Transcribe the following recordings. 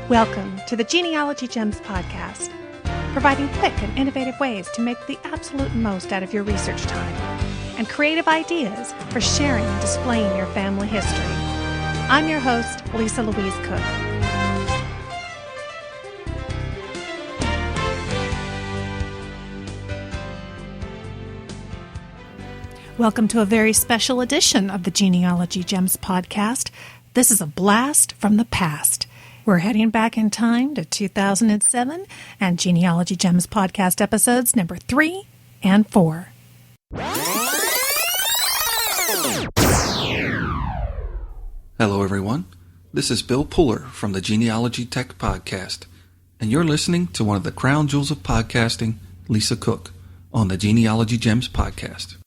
Welcome to the Genealogy Gems Podcast, providing quick and innovative ways to make the absolute most out of your research time and creative ideas for sharing and displaying your family history. I'm your host, Lisa Louise Cook. Welcome to a very special edition of the Genealogy Gems Podcast. This is a blast from the past. We're heading back in time to 2007 and Genealogy Gems Podcast episodes number 3 and 4. Hello, everyone. This is Bill Puller from the Genealogy Tech Podcast, and you're listening to one of the crown jewels of podcasting, Lisa Cook, on the Genealogy Gems Podcast.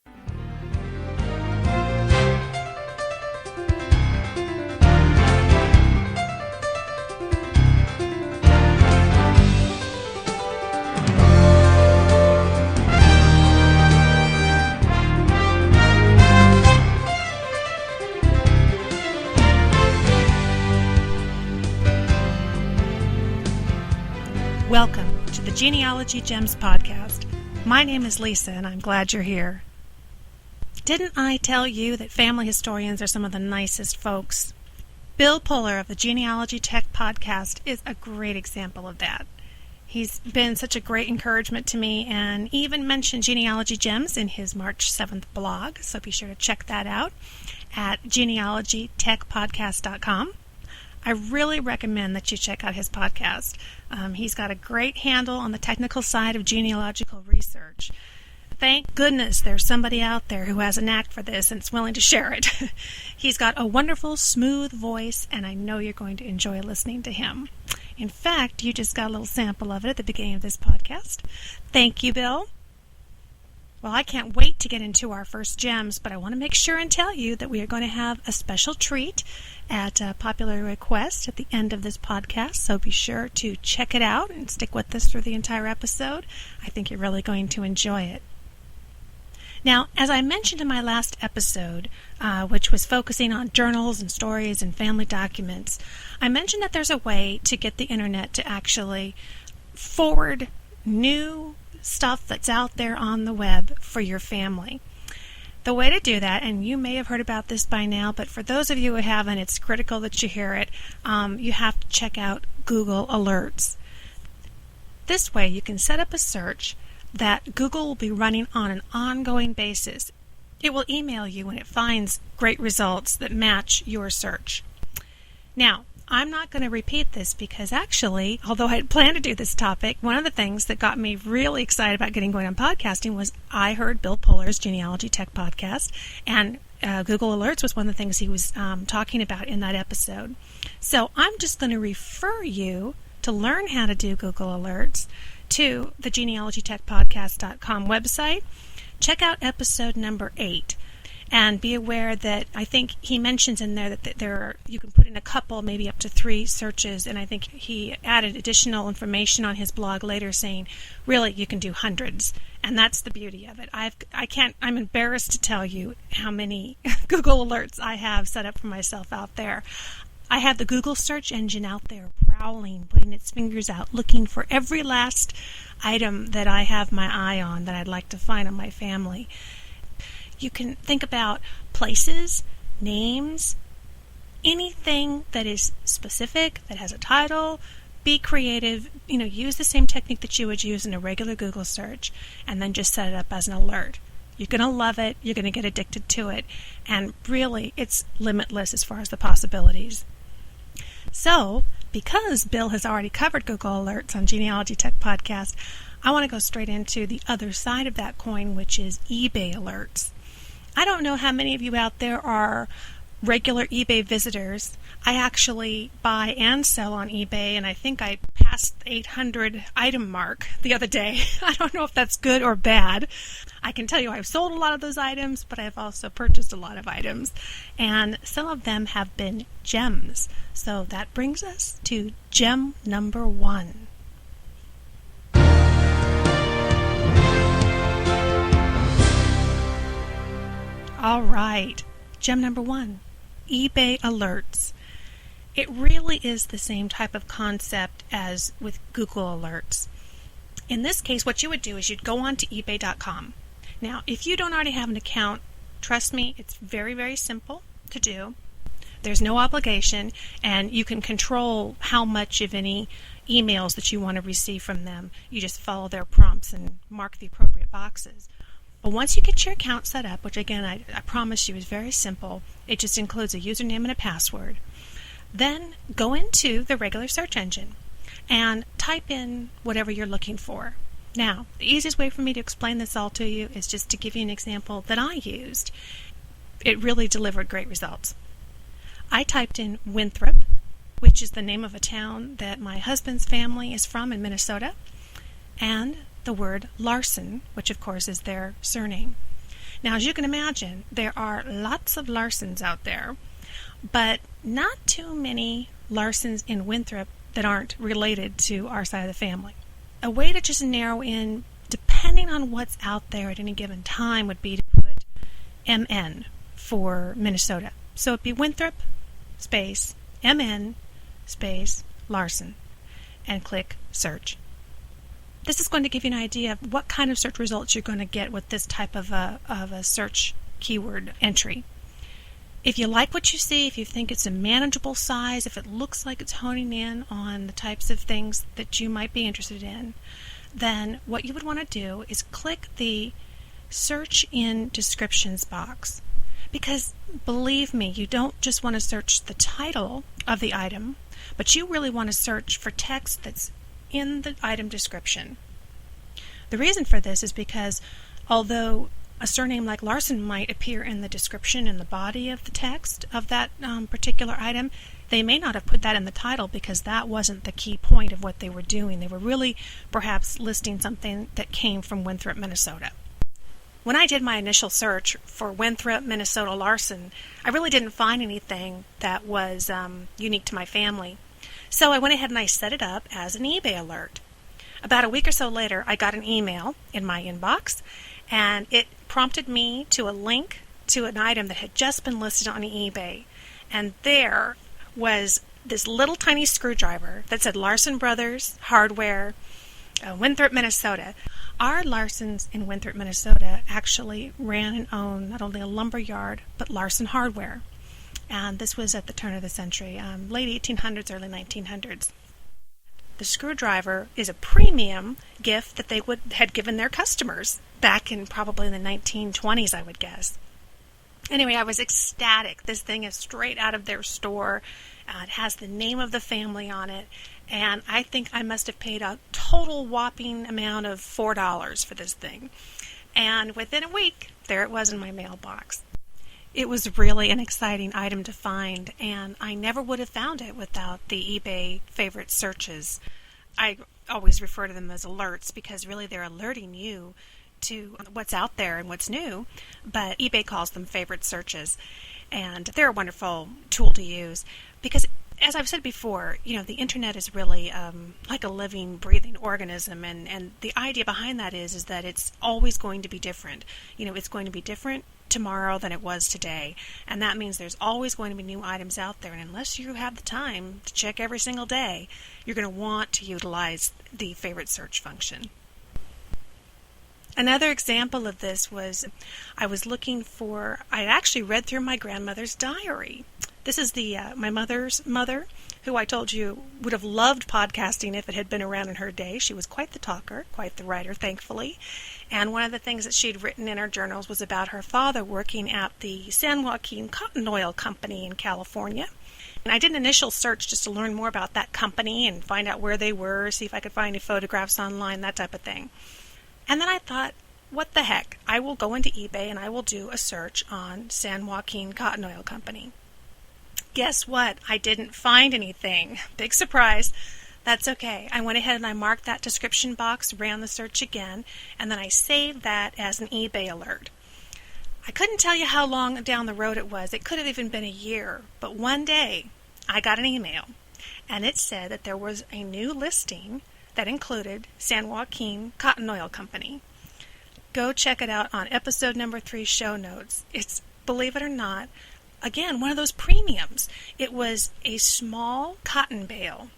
Welcome to the Genealogy Gems Podcast. My name is Lisa, and I'm glad you're here. Didn't I tell you that family historians are some of the nicest folks? Bill Puller of the Genealogy Tech Podcast is a great example of that. He's been such a great encouragement to me and even mentioned Genealogy Gems in his March 7th blog, so be sure to check that out at genealogytechpodcast.com. I really recommend that you check out his podcast. He's got a great handle on the technical side of genealogical research. Thank goodness there's somebody out there who has a knack for this and is willing to share it. He's got a wonderful, smooth voice, and I know you're going to enjoy listening to him. In fact, you just got a little sample of it at the beginning of this podcast. Thank you, Bill. Well, I can't wait to get into our first gems, but I want to make sure and tell you that we are going to have a special treat at popular request at the end of this podcast, so be sure to check it out and stick with us through the entire episode. I think you're really going to enjoy it. Now, as I mentioned in my last episode, which was focusing on journals and stories and family documents, I mentioned that there's a way to get the internet to actually forward new stuff that's out there on the web for your family. The way to do that, and you may have heard about this by now, but for those of you who haven't, it's critical that you hear it. You have to check out Google Alerts. This way you can set up a search that Google will be running on an ongoing basis. It will email you when it finds great results that match your search. Now, I'm not going to repeat this because actually, although I had planned to do this topic, one of the things that got me really excited about getting going on podcasting was I heard Bill Puller's Genealogy Tech Podcast, and Google Alerts was one of the things he was talking about in that episode. So I'm just going to refer you to learn how to do Google Alerts to the genealogytechpodcast.com website. Check out episode number 8. And be aware that I think he mentions in there that you can put in a couple, maybe up to 3 searches, and I think he added additional information on his blog later saying, really, you can do hundreds, and that's the beauty of it. I'm embarrassed to tell you how many Google Alerts I have set up for myself out there. I have the Google search engine out there prowling, putting its fingers out, looking for every last item that I have my eye on that I'd like to find on my family. You can think about places, names, anything that is specific, that has a title. Be creative, use the same technique that you would use in a regular Google search, and then just set it up as an alert. You're going to love it, you're going to get addicted to it, and really it's limitless as far as the possibilities. So, because Bill has already covered Google Alerts on Genealogy Tech Podcast, I want to go straight into the other side of that coin, which is eBay alerts. I don't know how many of you out there are regular eBay visitors. I actually buy and sell on eBay, and I think I passed the 800 item mark the other day. I don't know if that's good or bad. I can tell you I've sold a lot of those items, but I've also purchased a lot of items, and some of them have been gems. So that brings us to gem number 1. All right, gem number 1, eBay alerts. It really is the same type of concept as with Google Alerts. In this case, what you would do is you'd go on to ebay.com. Now, if you don't already have an account, trust me, it's very, very simple to do. There's no obligation, and you can control how much of any emails that you want to receive from them. You just follow their prompts and mark the appropriate boxes. But once you get your account set up, which again I promise you is very simple, it just includes a username and a password, then go into the regular search engine and type in whatever you're looking for. Now, the easiest way for me to explain this all to you is just to give you an example that I used. It really delivered great results. I typed in Winthrop, which is the name of a town that my husband's family is from in Minnesota, and the word Larson, which of course is their surname. Now, as you can imagine, there are lots of Larsons out there, but not too many Larsons in Winthrop that aren't related to our side of the family. A way to just narrow in, depending on what's out there at any given time, would be to put MN for Minnesota. So it'd be Winthrop, space, MN, space, Larson, and click search. This is going to give you an idea of what kind of search results you're going to get with this type of a search keyword entry. If you like what you see, if you think it's a manageable size, if it looks like it's honing in on the types of things that you might be interested in, then what you would want to do is click the search in descriptions box. Because believe me, you don't just want to search the title of the item, but you really want to search for text that's in the item description. The reason for this is because although a surname like Larson might appear in the description in the body of the text of that particular item, they may not have put that in the title because that wasn't the key point of what they were doing. They were really perhaps listing something that came from Winthrop, Minnesota. When I did my initial search for Winthrop, Minnesota Larson, I really didn't find anything that was unique to my family. So I went ahead and I set it up as an eBay alert. About a week or so later, I got an email in my inbox, and it prompted me to a link to an item that had just been listed on eBay. And there was this little tiny screwdriver that said Larson Brothers Hardware, Winthrop, Minnesota. Our Larsons in Winthrop, Minnesota actually ran and owned not only a lumber yard, but Larson Hardware. And this was at the turn of the century, late 1800s, early 1900s. The screwdriver is a premium gift that they had given their customers back in probably the 1920s, I would guess. Anyway, I was ecstatic. This thing is straight out of their store. It has the name of the family on it. And I think I must have paid a total whopping amount of $4 for this thing. And within a week, there it was in my mailbox. It was really an exciting item to find, and I never would have found it without the eBay favorite searches. I always refer to them as alerts because really they're alerting you to what's out there and what's new, but eBay calls them favorite searches. And they're a wonderful tool to use because, as I've said before, the internet is really like a living, breathing organism, and the idea behind that is that it's always going to be different. It's going to be different tomorrow than it was today, and that means there's always going to be new items out there, and unless you have the time to check every single day, you're going to want to utilize the favorite search function. Another example of this was I actually read through my grandmother's diary. This is my mother's mother, who I told you would have loved podcasting if it had been around in her day. She was quite the talker, quite the writer, thankfully. And one of the things that she'd written in her journals was about her father working at the San Joaquin Cotton Oil Company in California. And I did an initial search just to learn more about that company and find out where they were, see if I could find any photographs online, that type of thing. And then I thought, what the heck? I will go into eBay and I will do a search on San Joaquin Cotton Oil Company. Guess what? I didn't find anything. Big surprise. That's okay. I went ahead and I marked that description box, ran the search again, and then I saved that as an eBay alert. I couldn't tell you how long down the road it was. It could have even been a year. But one day, I got an email, and it said that there was a new listing that included San Joaquin Cotton Oil Company. Go check it out on episode number 3 show notes. It's, believe it or not, again, one of those premiums. It was a small cotton bale.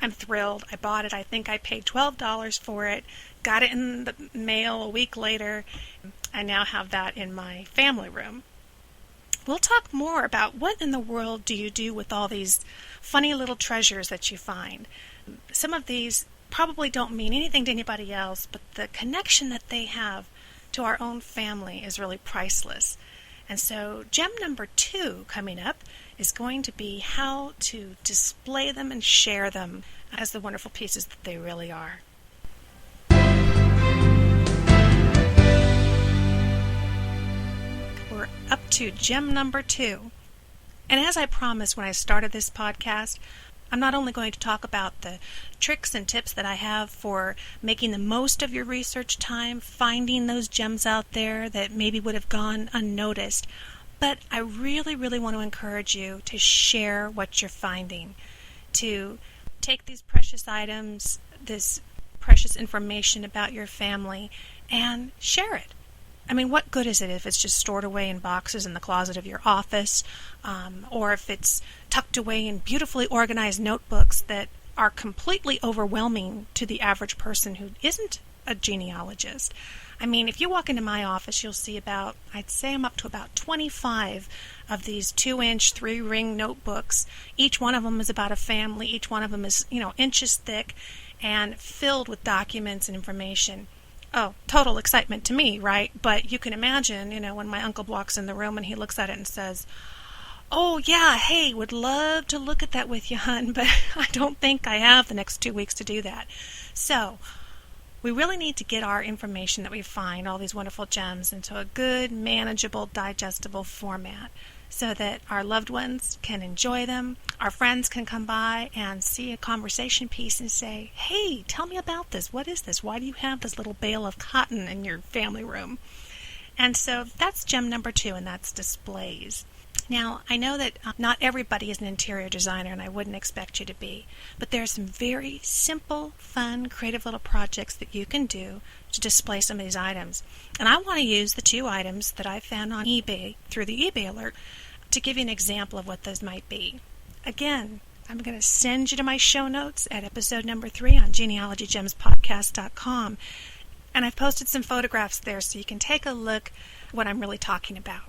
I'm thrilled. I bought it. I think I paid $12 for it. Got it in the mail a week later. I now have that in my family room. We'll talk more about what in the world do you do with all these funny little treasures that you find. Some of these probably don't mean anything to anybody else, but the connection that they have to our own family is really priceless. And so gem number 2 coming up is going to be how to display them and share them as the wonderful pieces that they really are. We're up to gem number 2. And as I promised when I started this podcast, I'm not only going to talk about the tricks and tips that I have for making the most of your research time, finding those gems out there that maybe would have gone unnoticed, but I really, really want to encourage you to share what you're finding, to take these precious items, this precious information about your family, and share it. I mean, what good is it if it's just stored away in boxes in the closet of your office, or if it's tucked away in beautifully organized notebooks that are completely overwhelming to the average person who isn't a genealogist? I mean, if you walk into my office, you'll see I'd say I'm up to about 25 of these 2-inch, 3-ring notebooks. Each one of them is about a family. Each one of them is, inches thick and filled with documents and information. Oh, total excitement to me, right? But you can imagine, when my uncle walks in the room and he looks at it and says, "Oh, yeah, hey, would love to look at that with you, hon, but I don't think I have the next 2 weeks to do that." So we really need to get our information that we find, all these wonderful gems, into a good, manageable, digestible format so that our loved ones can enjoy them, our friends can come by and see a conversation piece and say, "Hey, tell me about this. What is this? Why do you have this little bale of cotton in your family room?" And so that's gem number 2, and that's displays. Now, I know that not everybody is an interior designer, and I wouldn't expect you to be, but there are some very simple, fun, creative little projects that you can do to display some of these items. And I want to use the 2 items that I found on eBay through the eBay alert to give you an example of what those might be. Again, I'm going to send you to my show notes at episode number 3 on genealogygemspodcast.com, and I've posted some photographs there so you can take a look at what I'm really talking about.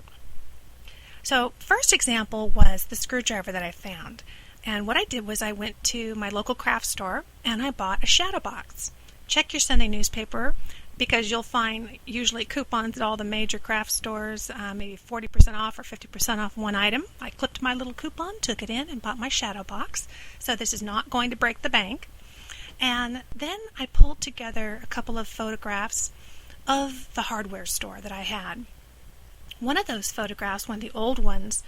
So, first example was the screwdriver that I found. And what I did was I went to my local craft store and I bought a shadow box. Check your Sunday newspaper because you'll find usually coupons at all the major craft stores, maybe 40% off or 50% off one item. I clipped my little coupon, took it in, and bought my shadow box. So this is not going to break the bank. And then I pulled together a couple of photographs of the hardware store that I had. One of those photographs, one of the old ones,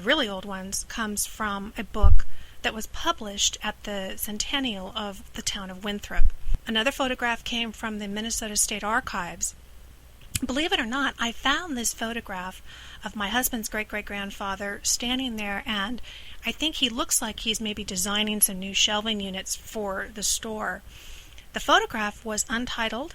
really old ones, comes from a book that was published at the centennial of the town of Winthrop. Another photograph came from the Minnesota State Archives. Believe it or not, I found this photograph of my husband's great-great-grandfather standing there, and I think he looks like he's maybe designing some new shelving units for the store. The photograph was untitled.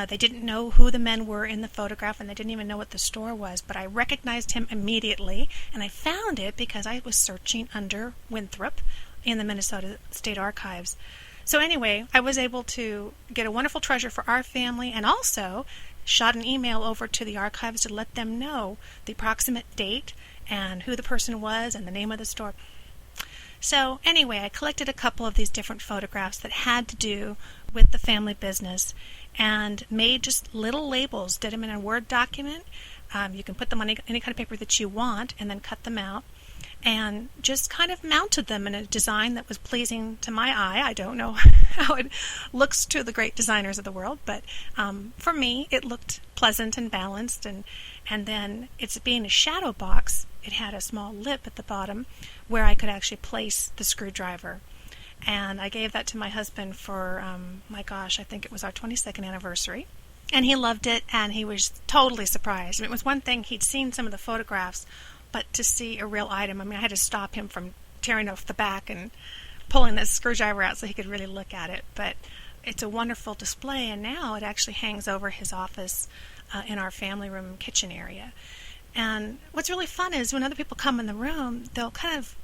They didn't know who the men were in the photograph, and they didn't even know what the store was, but I recognized him immediately, and I found it because I was searching under Winthrop in the Minnesota State Archives. So anyway, I was able to get a wonderful treasure for our family, and also shot an email over to the archives to let them know the approximate date and who the person was and the name of the store. So anyway, I collected a couple of these different photographs that had to do with the family business and made just little labels, did them in a Word document. You can put them on any kind of paper that you want and then cut them out and just kind of mounted them in a design that was pleasing to my eye. I don't know how it looks to the great designers of the world, but for me it looked pleasant and balanced. And then it's being a shadow box, it had a small lip at the bottom where I could actually place the screwdriver. And I gave that to my husband for, I think it was our 22nd anniversary. And he loved it, and he was totally surprised. I mean, it was one thing, he'd seen some of the photographs, but to see a real item, I had to stop him from tearing off the back and pulling the screwdriver out so he could really look at it. But it's a wonderful display, and now it actually hangs over his office in our family room kitchen area. And what's really fun is when other people come in the room, they'll kind of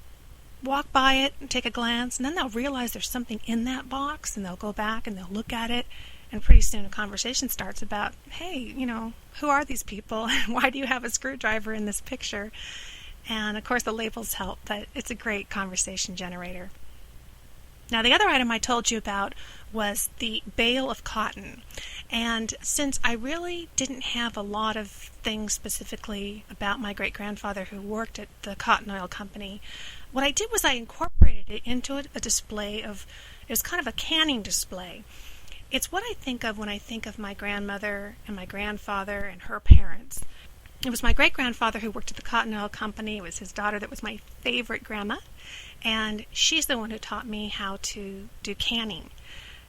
walk by it and take a glance, and then they'll realize there's something in that box, and they'll go back and they'll look at it, and pretty soon a conversation starts about, hey, who are these people, and why do you have a screwdriver in this picture? And of course the labels help, but it's a great conversation generator. Now, the other item I told you about was the bale of cotton. And since I really didn't have a lot of things specifically about my great-grandfather who worked at the cotton oil company, what I did was I incorporated it into a display it was kind of a canning display. It's what I think of when I think of my grandmother and my grandfather and her parents. It was my great-grandfather who worked at the cotton oil company. It was his daughter that was my favorite grandma. And she's the one who taught me how to do canning.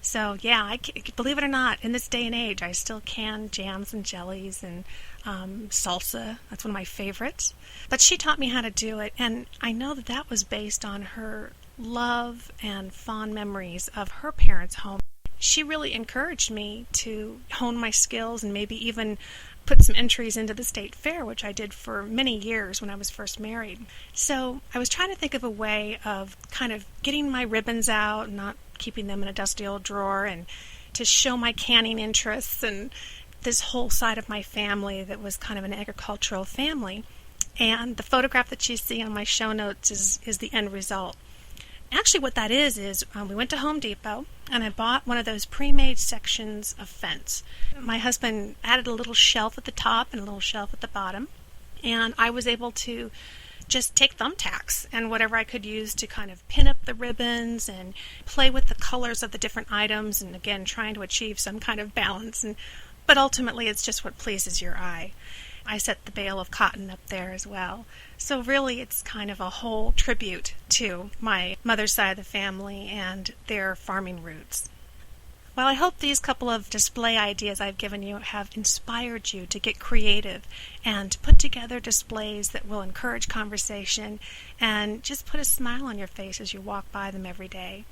So, yeah, believe it or not, in this day and age, I still can jams and jellies and salsa. That's one of my favorites. But she taught me how to do it, and I know that was based on her love and fond memories of her parents' home. She really encouraged me to hone my skills and maybe even put some entries into the state fair, which I did for many years when I was first married. So I was trying to think of a way of kind of getting my ribbons out and not keeping them in a dusty old drawer, and to show my canning interests and this whole side of my family that was kind of an agricultural family. And the photograph that you see on my show notes is the end result. Actually, what that is we went to Home Depot, and I bought one of those pre-made sections of fence. My husband added a little shelf at the top and a little shelf at the bottom, and I was able to just take thumbtacks and whatever I could use to kind of pin up the ribbons and play with the colors of the different items, and again, trying to achieve some kind of balance. But ultimately, it's just what pleases your eye. I set the bale of cotton up there as well. So really, it's kind of a whole tribute to my mother's side of the family and their farming roots. Well, I hope these couple of display ideas I've given you have inspired you to get creative and to put together displays that will encourage conversation and just put a smile on your face as you walk by them every day.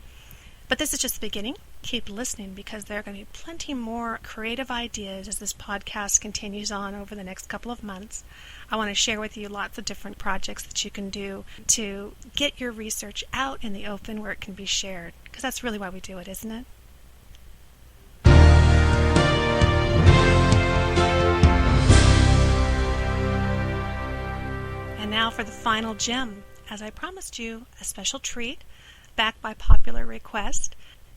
But this is just the beginning. Keep listening, because there are going to be plenty more creative ideas as this podcast continues on over the next couple of months. I want to share with you lots of different projects that you can do to get your research out in the open where it can be shared, because that's really why we do it, isn't it? And now for the final gem. As I promised you, a special treat, back by popular request.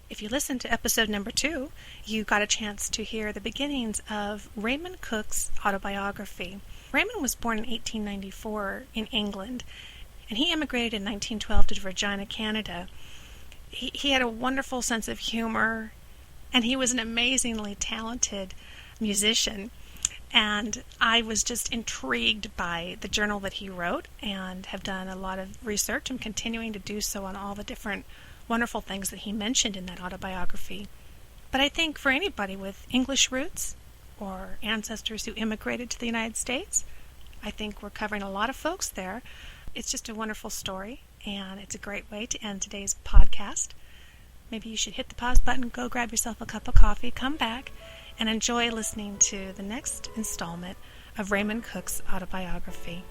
If you listened to episode number 2, you got a chance to hear the beginnings of Raymond Cook's Autobiography. Raymond was born in 1894 in England, and he immigrated in 1912 to Regina, Canada. He had a wonderful sense of humor, and he was an amazingly talented musician. And I was just intrigued by the journal that he wrote, and have done a lot of research and continuing to do so on all the different wonderful things that he mentioned in that autobiography. But I think for anybody with English roots or ancestors who immigrated to the United States, I think we're covering a lot of folks there. It's just a wonderful story, and it's a great way to end today's podcast. Maybe you should hit the pause button, go grab yourself a cup of coffee, come back, and enjoy listening to the next installment of Raymond Cook's Autobiography.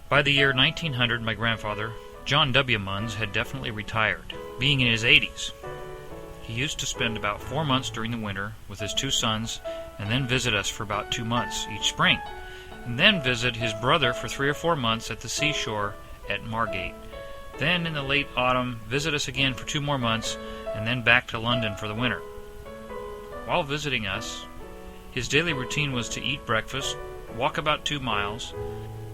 By the year 1900, my grandfather, John W. Munns, had definitely retired, being in his 80s. He used to spend about 4 months during the winter with his 2 sons, and then visit us for about 2 months each spring, and then visit his brother for 3 or 4 months at the seashore at Margate. Then in the late autumn, visit us again for 2 more months, and then back to London for the winter. While visiting us, his daily routine was to eat breakfast, walk about 2 miles,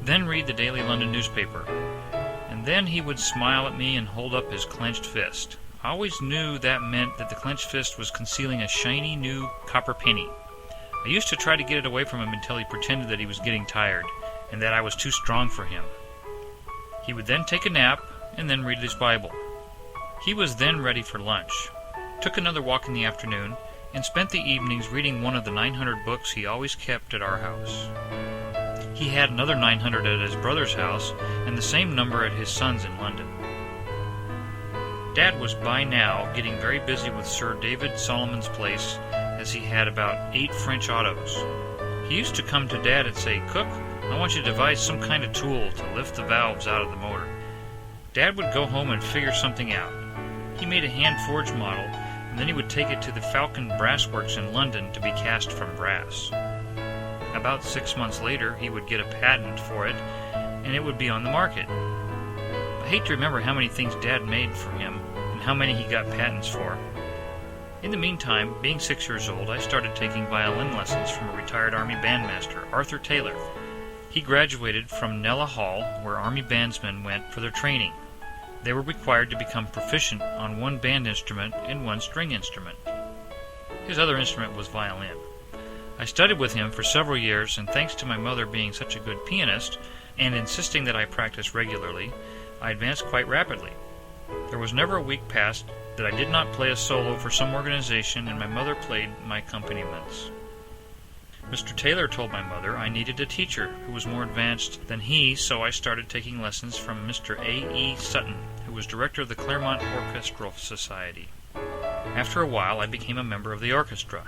then read the daily London newspaper, and then he would smile at me and hold up his clenched fist. I always knew that meant that the clenched fist was concealing a shiny new copper penny. I used to try to get it away from him until he pretended that he was getting tired, and that I was too strong for him. He would then take a nap, and then read his Bible. He was then ready for lunch, took another walk in the afternoon, and spent the evenings reading one of the 900 books he always kept at our house. He had another 900 at his brother's house, and the same number at his son's in London. Dad was by now getting very busy with Sir David Solomon's place as he had about 8 French autos. He used to come to Dad and say, "Cook, I want you to devise some kind of tool to lift the valves out of the motor." Dad would go home and figure something out. He made a hand-forged model, and then he would take it to the Falcon Brass Works in London to be cast from brass. About 6 months later, he would get a patent for it, and it would be on the market. I hate to remember how many things Dad made for him, and how many he got patents for. In the meantime, being 6 years old, I started taking violin lessons from a retired Army bandmaster, Arthur Taylor. He graduated from Nella Hall, where Army bandsmen went for their training. They were required to become proficient on one band instrument and one string instrument. His other instrument was violin. I studied with him for several years, and thanks to my mother being such a good pianist and insisting that I practice regularly, I advanced quite rapidly. There was never a week passed that I did not play a solo for some organization, and my mother played my accompaniments. Mr. Taylor told my mother I needed a teacher who was more advanced than he, so I started taking lessons from Mr. A.E. Sutton, who was director of the Claremont Orchestral Society. After a while, I became a member of the orchestra,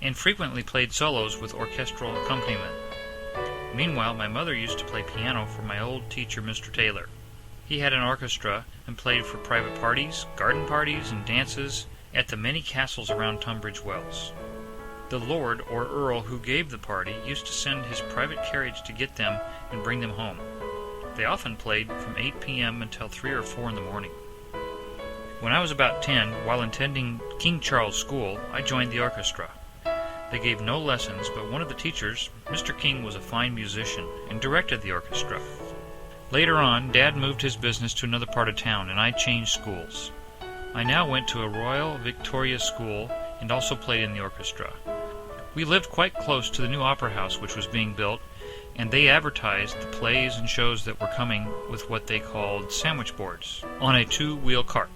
and frequently played solos with orchestral accompaniment. Meanwhile, my mother used to play piano for my old teacher, Mr. Taylor. He had an orchestra and played for private parties, garden parties, and dances at the many castles around Tunbridge Wells. The lord or earl who gave the party used to send his private carriage to get them and bring them home. They often played from 8 p.m. until 3 or 4 in the morning. When I was about 10, while attending King Charles School, I joined the orchestra. They gave no lessons, but one of the teachers, Mr. King, was a fine musician and directed the orchestra. Later on, Dad moved his business to another part of town, and I changed schools. I now went to a Royal Victoria School and also played in the orchestra. We lived quite close to the new opera house which was being built, and they advertised the plays and shows that were coming with what they called sandwich boards on a 2-wheel cart.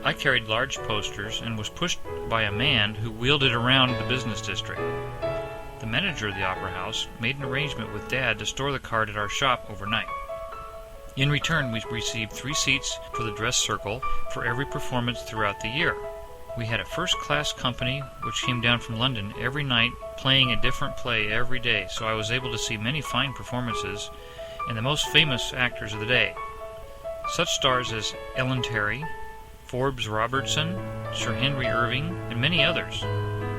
I carried large posters and was pushed by a man who wheeled it around the business district. The manager of the opera house made an arrangement with Dad to store the cart at our shop overnight. In return, we received 3 seats for the dress circle for every performance throughout the year. We had a first-class company which came down from London every night, playing a different play every day, so I was able to see many fine performances and the most famous actors of the day. Such stars as Ellen Terry, Forbes Robertson, Sir Henry Irving, and many others.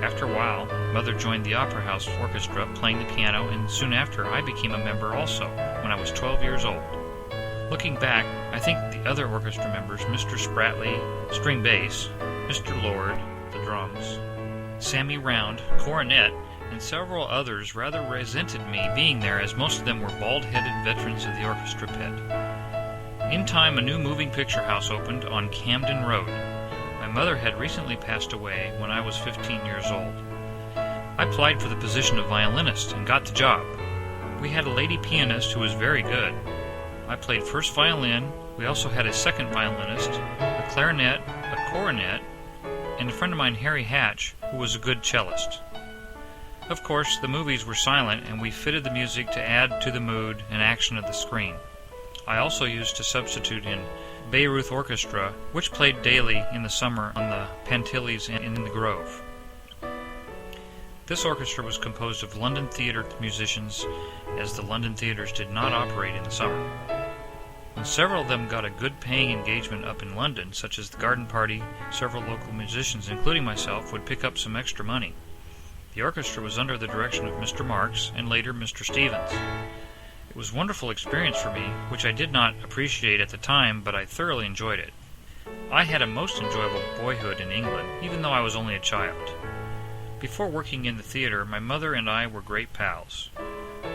After a while, Mother joined the Opera House Orchestra playing the piano, and soon after I became a member also, when I was 12 years old. Looking back, I think the other orchestra members, Mr. Spratley, string bass, Mr. Lord, the drums, Sammy Round, cornet, and several others rather resented me being there, as most of them were bald-headed veterans of the orchestra pit. In time, a new moving picture house opened on Camden Road. My mother had recently passed away when I was 15 years old. I applied for the position of violinist and got the job. We had a lady pianist who was very good. I played first violin. We also had a second violinist, a clarinet, a cornet, and a friend of mine, Harry Hatch, who was a good cellist. Of course, the movies were silent, and we fitted the music to add to the mood and action of the screen. I also used to substitute in Bayreuth Orchestra, which played daily in the summer on the Pantiles and in the Grove. This orchestra was composed of London theatre musicians, as the London theatres did not operate in the summer. When several of them got a good paying engagement up in London, such as the Garden Party, several local musicians, including myself, would pick up some extra money. The orchestra was under the direction of Mr. Marks and later Mr. Stevens. It was a wonderful experience for me, which I did not appreciate at the time, but I thoroughly enjoyed it. I had a most enjoyable boyhood in England, even though I was only a child. Before working in the theater, my mother and I were great pals.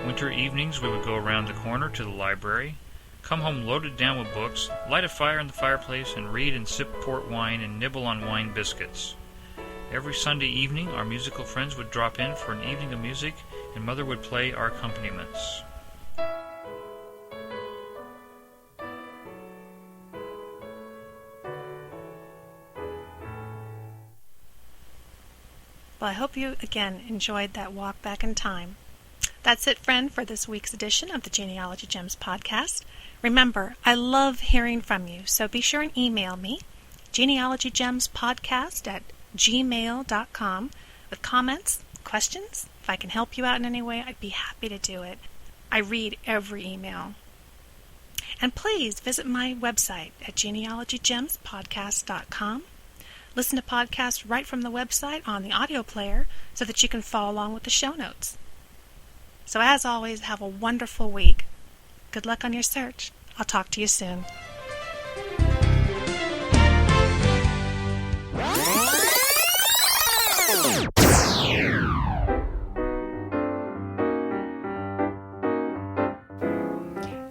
Winter evenings we would go around the corner to the library, come home loaded down with books, light a fire in the fireplace, and read and sip port wine and nibble on wine biscuits. Every Sunday evening, our musical friends would drop in for an evening of music, and Mother would play our accompaniments. Well, I hope you, again, enjoyed that walk back in time. That's it, friend, for this week's edition of the Genealogy Gems Podcast. Remember, I love hearing from you, so be sure and email me, genealogygemspodcast@gmail.com, with comments, questions. If I can help you out in any way, I'd be happy to do it. I read every email. And please visit my website at genealogygemspodcast.com. Listen to podcasts right from the website on the audio player so that you can follow along with the show notes. So as always, have a wonderful week. Good luck on your search. I'll talk to you soon.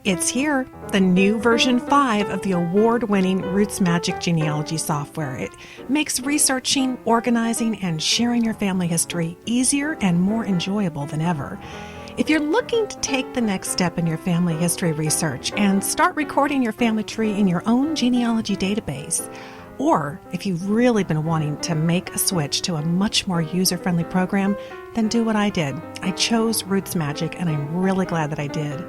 It's here, the new version 5 of the award-winning Roots Magic genealogy software. It makes researching, organizing, and sharing your family history easier and more enjoyable than ever. If you're looking to take the next step in your family history research and start recording your family tree in your own genealogy database, or if you've really been wanting to make a switch to a much more user-friendly program, then do what I did. I chose Roots Magic, and I'm really glad that I did.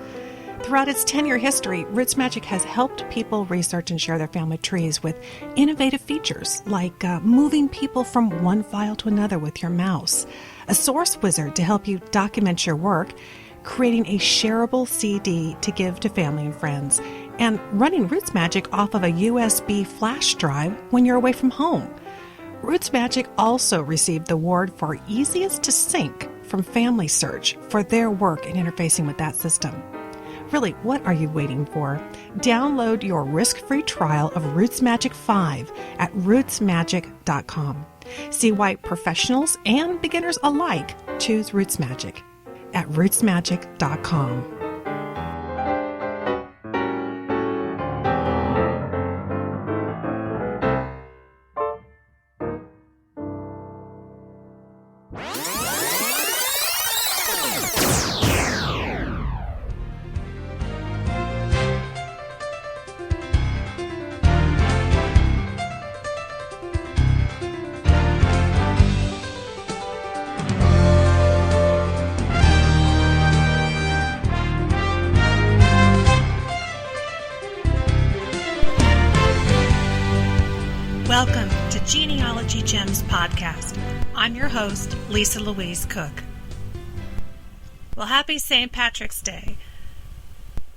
Throughout its 10-year history, Roots Magic has helped people research and share their family trees with innovative features like moving people from one file to another with your mouse, a source wizard to help you document your work, creating a shareable CD to give to family and friends, and running Roots Magic off of a USB flash drive when you're away from home. Roots Magic also received the award for easiest to sync from Family Search for their work in interfacing with that system. Really, what are you waiting for? Download your risk-free trial of Roots Magic 5 at rootsmagic.com. See why professionals and beginners alike choose Roots Magic at rootsmagic.com. Welcome to Genealogy Gems Podcast. I'm your host, Lisa Louise Cook. Well, happy St. Patrick's Day.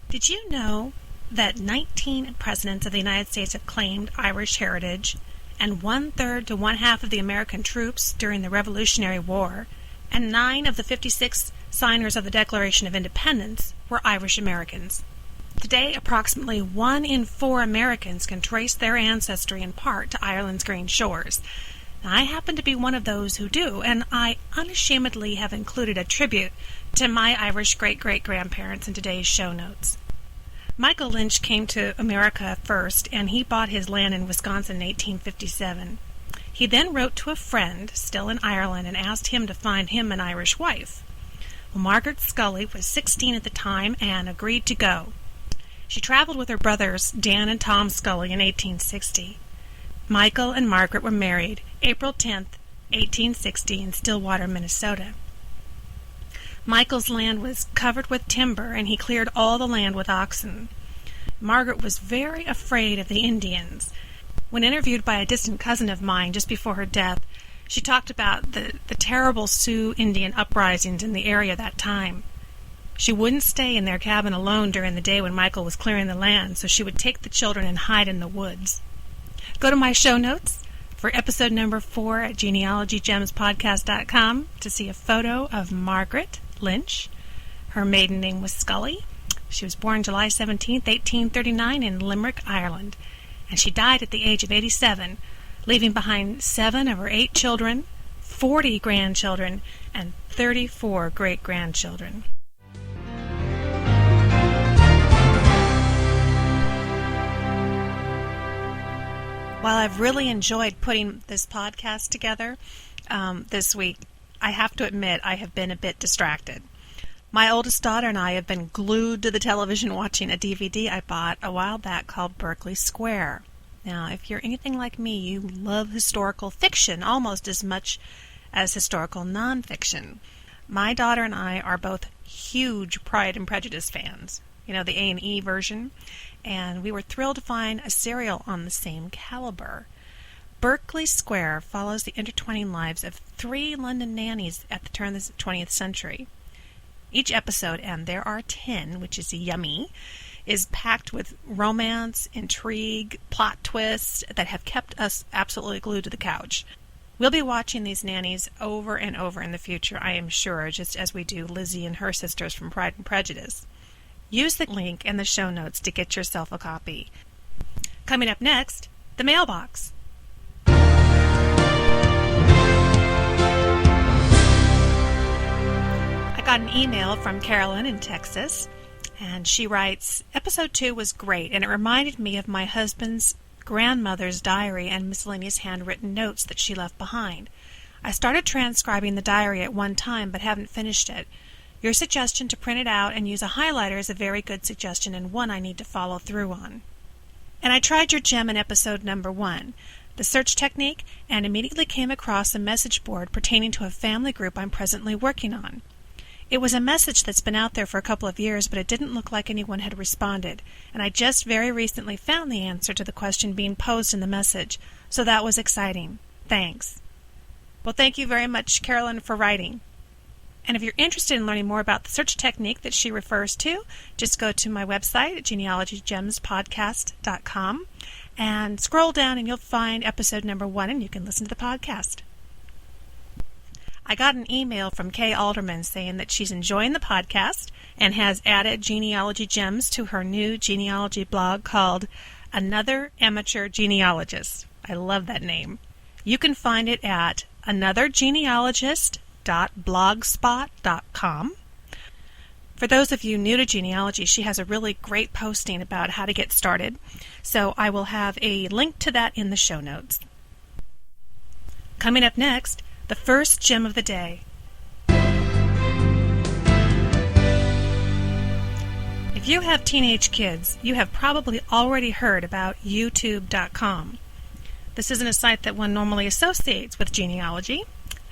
Did you know that 19 presidents of the United States have claimed Irish heritage, and 1/3 to 1/2 of the American troops during the Revolutionary War, and 9 of the 56 signers of the Declaration of Independence were Irish Americans? Today, approximately 1 in 4 Americans can trace their ancestry in part to Ireland's green shores. Now, I happen to be one of those who do, and I unashamedly have included a tribute to my Irish great-great-grandparents in today's show notes. Michael Lynch came to America first, and he bought his land in Wisconsin in 1857. He then wrote to a friend, still in Ireland, and asked him to find him an Irish wife. Well, Margaret Scully was 16 at the time and agreed to go. She traveled with her brothers, Dan and Tom Scully, in 1860. Michael and Margaret were married April 10th, 1860, in Stillwater, Minnesota. Michael's land was covered with timber, and he cleared all the land with oxen. Margaret was very afraid of the Indians. When interviewed by a distant cousin of mine just before her death, she talked about the terrible Sioux Indian uprisings in the area that time. She wouldn't stay in their cabin alone during the day when Michael was clearing the land, so she would take the children and hide in the woods. Go to my show notes for episode number 4 at genealogygemspodcast.com to see a photo of Margaret Lynch. Her maiden name was Scully. She was born July 17, 1839 in Limerick, Ireland, and she died at the age of 87, leaving behind 7 of her 8 children, 40 grandchildren, and 34 great-grandchildren. While I've really enjoyed putting this podcast together this week, I have to admit I have been a bit distracted. My oldest daughter and I have been glued to the television watching a DVD I bought a while back called Berkeley Square. Now, if you're anything like me, you love historical fiction almost as much as historical nonfiction. My daughter and I are both huge Pride and Prejudice fans. You know, the A&E version. And we were thrilled to find a serial on the same caliber. Berkeley Square follows the intertwining lives of 3 London nannies at the turn of the 20th century. Each episode, and there are 10, which is yummy, is packed with romance, intrigue, plot twists that have kept us absolutely glued to the couch. We'll be watching these nannies over and over in the future, I am sure, just as we do Lizzie and her sisters from Pride and Prejudice. Use the link in the show notes to get yourself a copy. Coming up next, the mailbox. I got an email from Carolyn in Texas, and she writes, Episode 2 was great, and it reminded me of my husband's grandmother's diary and miscellaneous handwritten notes that she left behind. I started transcribing the diary at one time, but haven't finished it. Your suggestion to print it out and use a highlighter is a very good suggestion, and one I need to follow through on. And I tried your gem in episode number 1, the search technique, and immediately came across a message board pertaining to a family group I'm presently working on. It was a message that's been out there for a couple of years, but it didn't look like anyone had responded, and I just very recently found the answer to the question being posed in the message, so that was exciting. Thanks. Well, thank you very much, Carolyn, for writing. And if you're interested in learning more about the search technique that she refers to, just go to my website at genealogygemspodcast.com and scroll down and you'll find episode number 1 and you can listen to the podcast. I got an email from Kay Alderman saying that she's enjoying the podcast and has added Genealogy Gems to her new genealogy blog called Another Amateur Genealogist. I love that name. You can find it at anothergenealogist.blogspot.com. For those of you new to genealogy, she has a really great posting about how to get started, so I will have a link to that in the show notes. Coming up next, the first gem of the day. If you have teenage kids, you have probably already heard about YouTube.com. This isn't a site that one normally associates with genealogy.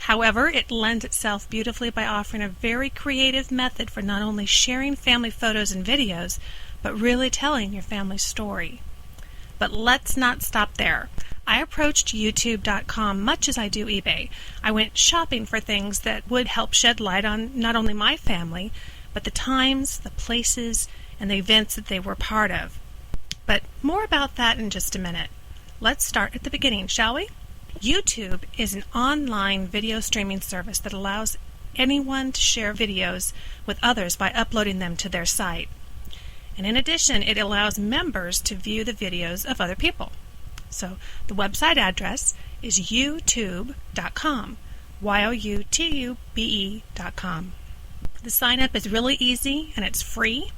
However, it lends itself beautifully by offering a very creative method for not only sharing family photos and videos, but really telling your family's story. But let's not stop there. I approached YouTube.com much as I do eBay. I went shopping for things that would help shed light on not only my family, but the times, the places, and the events that they were part of. But more about that in just a minute. Let's start at the beginning, shall we? YouTube is an online video streaming service that allows anyone to share videos with others by uploading them to their site. And in addition, it allows members to view the videos of other people. So the website address is youtube.com, youtube.com. The sign up is really easy and it's free.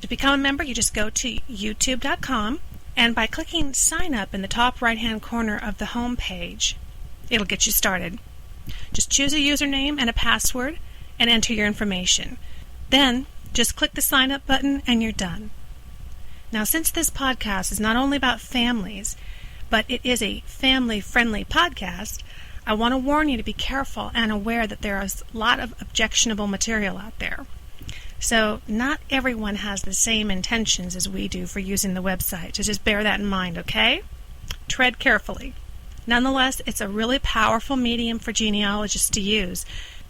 To become a member, you just go to youtube.com, and by clicking sign up in the top right hand corner of the home page, it'll get you started. Just choose a username and a password and enter your information. Then just click the sign up button and you're done. Now, since this podcast is not only about families, but it is a family-friendly podcast, I want to warn you to be careful and aware that there is a lot of objectionable material out there. So not everyone has the same intentions as we do for using the website, so just bear that in mind, okay? Tread carefully. Nonetheless, it's a really powerful medium for genealogists to use,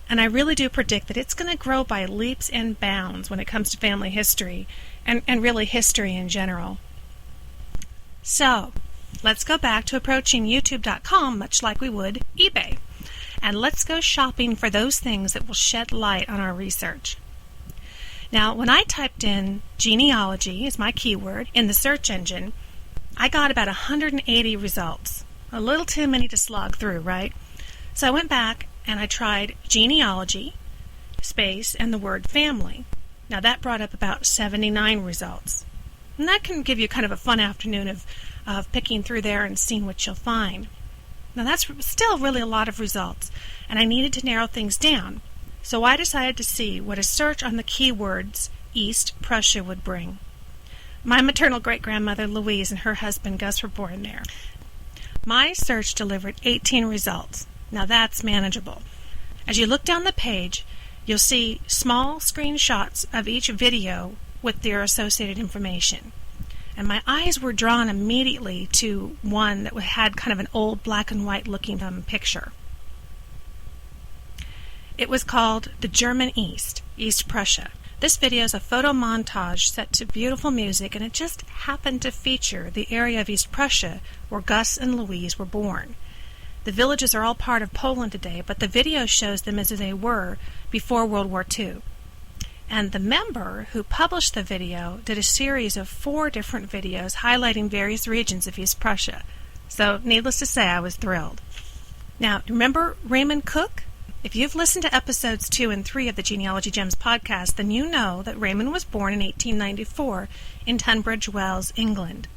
and I really do predict that it's going to grow by leaps and bounds when it comes to family history, and really history in general. So, let's go back to approaching YouTube.com much like we would eBay, and let's go shopping for those things that will shed light on our research. Now, when I typed in genealogy as my keyword in the search engine, I got about 180 results. A little too many to slog through, right? So I went back and I tried genealogy, space, and the word family. Now that brought up about 79 results. And that can give you kind of a fun afternoon of picking through there and seeing what you'll find. Now that's still really a lot of results, and I needed to narrow things down. So I decided to see what a search on the keywords East Prussia would bring. My maternal great-grandmother Louise and her husband Gus were born there. My search delivered 18 results. Now that's manageable. As you look down the page, you'll see small screenshots of each video with their associated information. and my eyes were drawn immediately to one that had kind of an old black and white looking picture. It was called The German East, East Prussia. This video is a photo montage set to beautiful music, and it just happened to feature the area of East Prussia where Gus and Louise were born. The villages are all part of Poland today, but the video shows them as they were before World War II. And the member who published the video did a series of 4 different videos highlighting various regions of East Prussia. So, needless to say, I was thrilled. Now, remember Raymond Cook? If you've listened to episodes 2 and 3 of the Genealogy Gems podcast, then you know that Raymond was born in 1894 in Tunbridge Wells, England.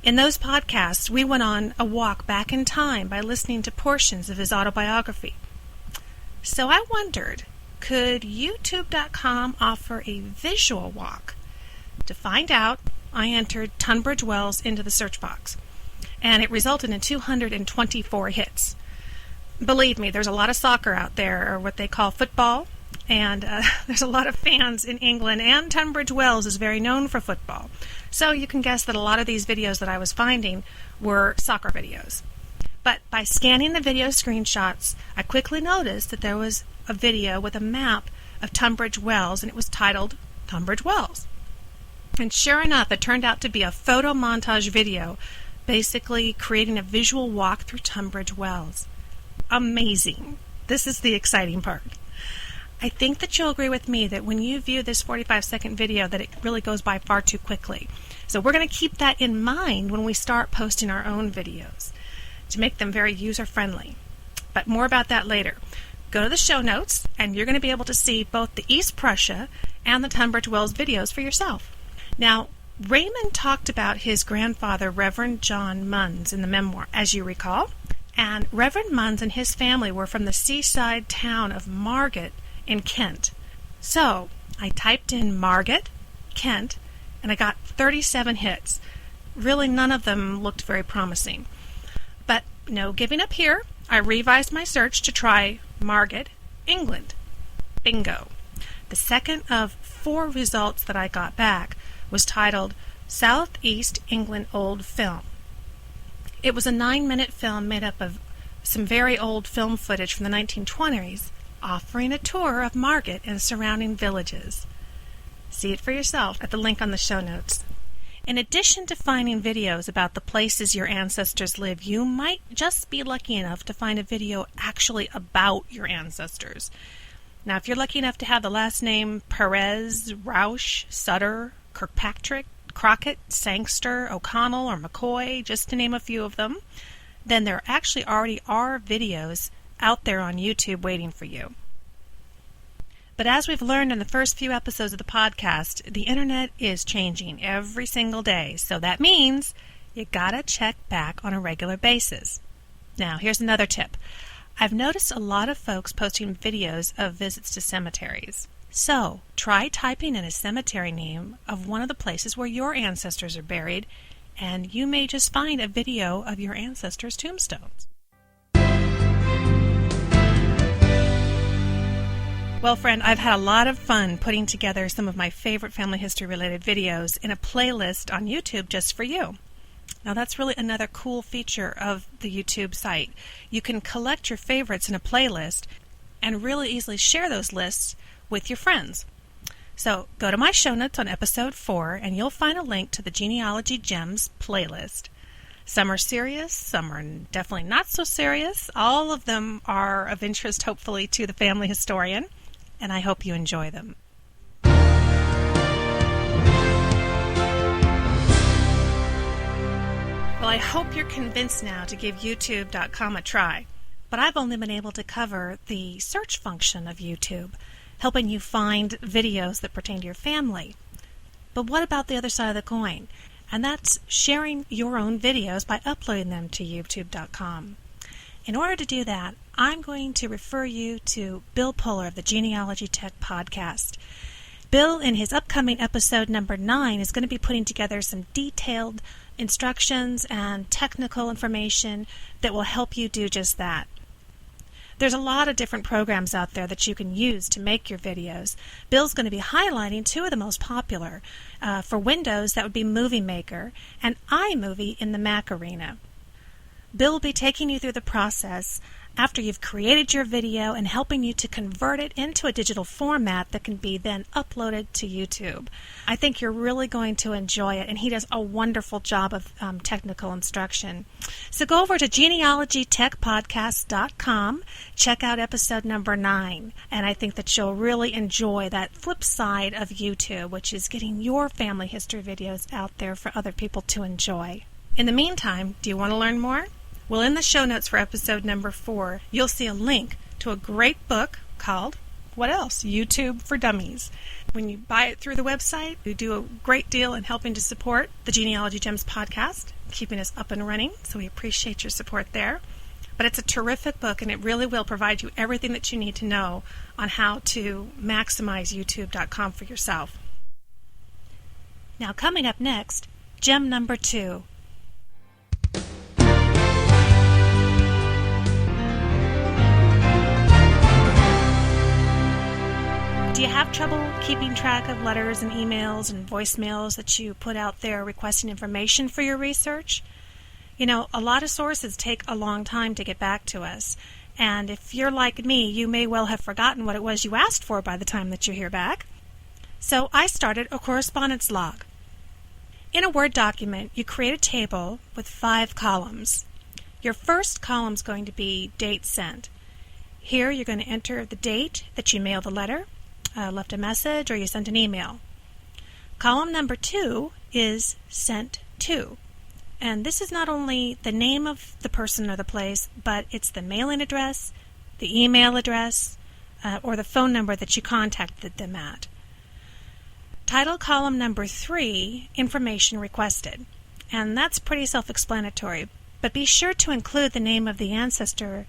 In those podcasts, we went on a walk back in time by listening to portions of his autobiography. So I wondered, could YouTube.com offer a visual walk? To find out, I entered Tunbridge Wells into the search box, and it resulted in 224 hits. Believe me, there's a lot of soccer out there, or what they call football, and there's a lot of fans in England, and Tunbridge Wells is very known for football. So you can guess that a lot of these videos that I was finding were soccer videos. But by scanning the video screenshots, I quickly noticed that there was a video with a map of Tunbridge Wells, and it was titled Tunbridge Wells. And sure enough, it turned out to be a photo montage video, basically creating a visual walk through Tunbridge Wells. Amazing. This is the exciting part. I think that you'll agree with me that when you view this 45-second video that it really goes by far too quickly. So we're going to keep that in mind when we start posting our own videos to make them very user-friendly. But more about that later. Go to the show notes and you're going to be able to see both the East Prussia and the Tunbridge Wells videos for yourself. Now, Raymond talked about his grandfather, Reverend John Munns, in the memoir, as you recall. And Reverend Munns and his family were from the seaside town of Margate in Kent. So I typed in Margate, Kent, and I got 37 hits. Really, none of them looked very promising. But no giving up here. I revised my search to try Margate, England. Bingo. The second of 4 results that I got back was titled Southeast England Old Film. It was a 9-minute film made up of some very old film footage from the 1920s, offering a tour of Margate and surrounding villages. See it for yourself at the link on the show notes. In addition to finding videos about the places your ancestors live, you might just be lucky enough to find a video actually about your ancestors. Now, if you're lucky enough to have the last name Perez, Roush, Sutter, Kirkpatrick, Crockett, Sangster, O'Connell, or McCoy, just to name a few of them, then there actually already are videos out there on YouTube waiting for you. But as we've learned in the first few episodes of the podcast, the internet is changing every single day, so that means you gotta check back on a regular basis. Now, here's another tip. I've noticed a lot of folks posting videos of visits to cemeteries. So, try typing in a cemetery name of one of the places where your ancestors are buried, and you may just find a video of your ancestors' tombstones. Well, friend, I've had a lot of fun putting together some of my favorite family history-related videos in a playlist on YouTube just for you. Now, that's really another cool feature of the YouTube site. You can collect your favorites in a playlist and really easily share those lists with your friends. So go to my show notes on episode 4 and you'll find a link to the Genealogy Gems playlist. Some are serious, some are definitely not so serious. All of them are of interest, hopefully, to the family historian, and I hope you enjoy them. Well, I hope you're convinced now to give YouTube.com a try, but I've only been able to cover the search function of YouTube, helping you find videos that pertain to your family. But what about the other side of the coin? And that's sharing your own videos by uploading them to YouTube.com. In order to do that, I'm going to refer you to Bill Puller of the Genealogy Tech Podcast. Bill, in his upcoming episode number 9, is going to be putting together some detailed instructions and technical information that will help you do just that. There's a lot of different programs out there that you can use to make your videos. Bill's going to be highlighting two of the most popular. For Windows, that would be Movie Maker and iMovie in the Mac arena. Bill will be taking you through the process after you've created your video and helping you to convert it into a digital format that can be then uploaded to YouTube. I think you're really going to enjoy it, and he does a wonderful job of technical instruction. So go over to genealogytechpodcast.com, check out episode number 9, and I think that you'll really enjoy that flip side of YouTube, which is getting your family history videos out there for other people to enjoy. In the meantime, do you want to learn more? Well, in the show notes for episode number 4, you'll see a link to a great book called, what else? YouTube for Dummies. When you buy it through the website, you do a great deal in helping to support the Genealogy Gems podcast, keeping us up and running, so we appreciate your support there. But it's a terrific book, and it really will provide you everything that you need to know on how to maximize YouTube.com for yourself. Now, coming up next, gem number 2. Do you have trouble keeping track of letters and emails and voicemails that you put out there requesting information for your research? You know, a lot of sources take a long time to get back to us. And if you're like me, you may well have forgotten what it was you asked for by the time that you hear back. So I started a correspondence log. In a Word document, you create a table with 5 columns. Your first column is going to be date sent. Here you're going to enter the date that you mailed the letter, left a message, or you sent an email. Column number 2 is sent to. And this is not only the name of the person or the place, but it's the mailing address, the email address, or the phone number that you contacted them at. Title column number 3, information requested. And that's pretty self-explanatory, but be sure to include the name of the ancestor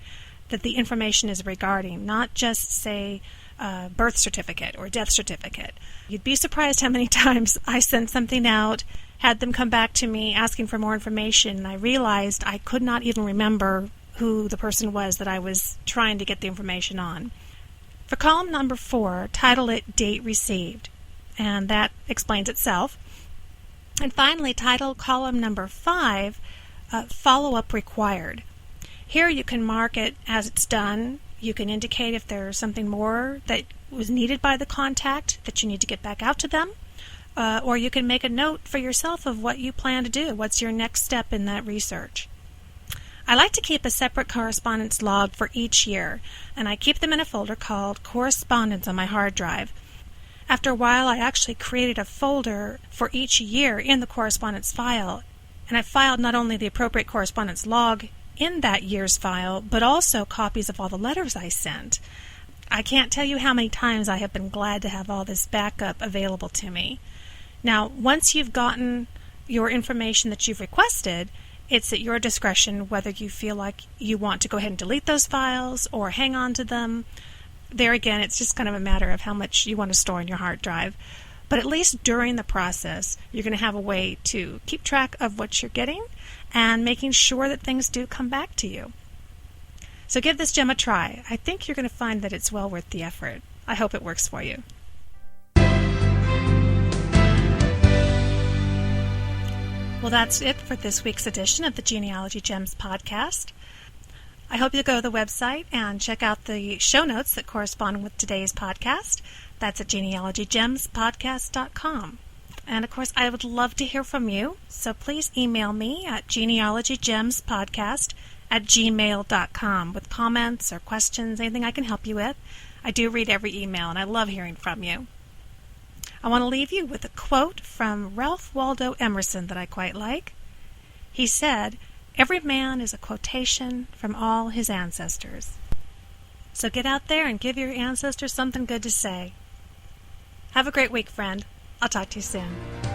that the information is regarding, not just say birth certificate or death certificate. You'd be surprised how many times I sent something out, had them come back to me asking for more information, and I realized I could not even remember who the person was that I was trying to get the information on. For column number 4, title it Date Received, and that explains itself. And finally, title column number 5, Follow-up Required. Here you can mark it as it's done. You can indicate if there's something more that was needed by the contact that you need to get back out to them, or you can make a note for yourself of what you plan to do. What's your next step in that research? I like to keep a separate correspondence log for each year, and I keep them in a folder called Correspondence on my hard drive. After a while, I actually created a folder for each year in the correspondence file, and I filed not only the appropriate correspondence log in that year's file, but also copies of all the letters I sent. I can't tell you how many times I have been glad to have all this backup available to me. Now, once you've gotten your information that you've requested, it's at your discretion whether you feel like you want to go ahead and delete those files or hang on to them. There again, it's just kind of a matter of how much you want to store in your hard drive. But at least during the process, you're going to have a way to keep track of what you're getting and making sure that things do come back to you. So give this gem a try. I think you're going to find that it's well worth the effort. I hope it works for you. Well, that's it for this week's edition of the Genealogy Gems Podcast. I hope you'll go to the website and check out the show notes that correspond with today's podcast. That's at genealogygemspodcast.com. And, of course, I would love to hear from you, so please email me at genealogygemspodcast@gmail.com with comments or questions, anything I can help you with. I do read every email, and I love hearing from you. I want to leave you with a quote from Ralph Waldo Emerson that I quite like. He said, "Every man is a quotation from all his ancestors." So get out there and give your ancestors something good to say. Have a great week, friend. I'll talk to you soon.